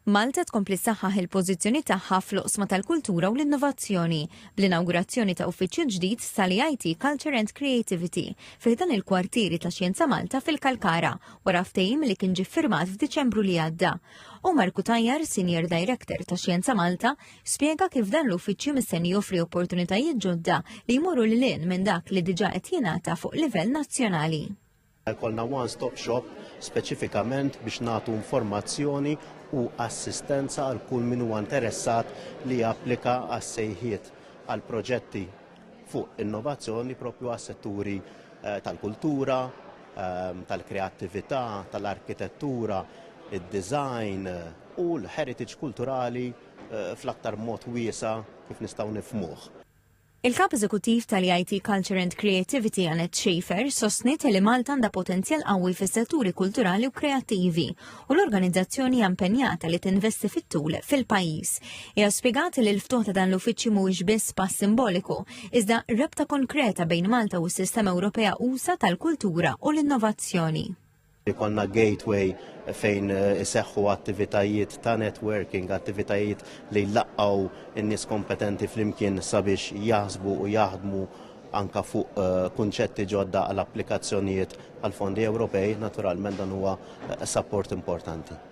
Malta tkompli ssaħħaħ il-pożizzjoni tagħha fl-oqsma tal-kultura u l-innovazzjoni bl-inawgurazzjoni ta' uffiċċju ġdid tal-EIT Culture and Creativity fih dan il-kwartieri ta' Xjenza Malta fil-Kalkara wara ftehim li kien ġie ffirmat f'Diċembru li għadda. U Marku Tajjar, Senior Director ta' Xjenza Malta, spjega kif dan l-uffiċċju mistenni joffri opportunitajiet ġodda li jmorru lil hinn minn dak li diġà qed jingħata fuq livell nazzjonali. Kolna one-stop shop speċifikament biex nagħtu informazzjoni u assistenza għal kull min huwa interessat li japplika għas-sejħiet għal proġetti fuq innovazzjoni propju għas-setturi tal-kultura, tal-kreattività, tal-arkitettura, id-design u l-heritage kulturali fl-aktar mod wiesa kif nistgħu nifhmuh. Il-kap eżekuttiv tal-EIT Culture and Creativity Annette Schaefer sostniet li Malta għandha potenzjal qawwi fis-setturi kulturali u kreattivi u l-organizzazzjoni hija impenjata li tinvesti fit-tul fil-pajjiż. Hija spjegat li l-ftuħ ta' dan l-uffiċċju mhuwiex biss pass simboliku, iżda rabta konkreta bejn Malta u s-sistema Ewropea usa tal-kultura u l-innovazzjoni. Konna gateway fejn iseħħu attivitajiet ta' networking, attivitajiet li jlaqqgħu n-nies kompetenti flimkien sabiex jaħsbu u jaħdmu anka fuq kunċetti ġodda għal applikazzjonijiet għal fondi Ewropej, naturalment dan huwa support importanti.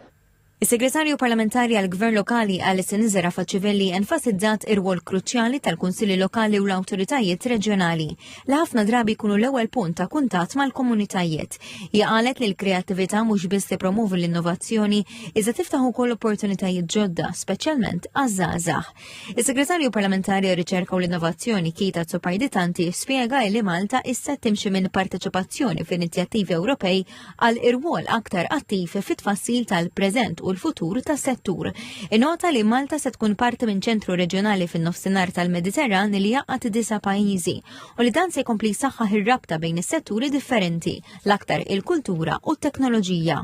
Is-Segretarju Parlamentari għall-Gvern Lokali Alison Faċivelli enfasizzat ir-rwol kruċjali tal-Kunsilli Lokali u l-Awtoritajiet Reġjonali li ħafna drabi jkunu l-ewwel punt ta' kuntatt mal-komunitajiet. Hija qalet li l-kreattività mhux biss tippromovi l-innovazzjoni iżda tiftaħ ukoll opportunitajiet ġodda, speċjalment għaż-żgħażagħ. Is-Segretarju Parlamentari għar-Riċerka u l-Innovazzjoni Kita Tsopajditanti spjega li Malta issa timxi minn parteċipazzjoni f'inizjattivi Ewropej għal ir-rwol aktar attiv fit-tfassil tal-preżent u l-futur tas-settur. Inota li Malta se tkun parti minn ċentru reġjonali fin-nofsinhar tal-Mediterran li jaqgħad 9 pajjiżi u li dan se jkompli jsaħħaħ ir-rabta bejn is-setturi differenti, l-aktar il-kultura u t-teknoloġija.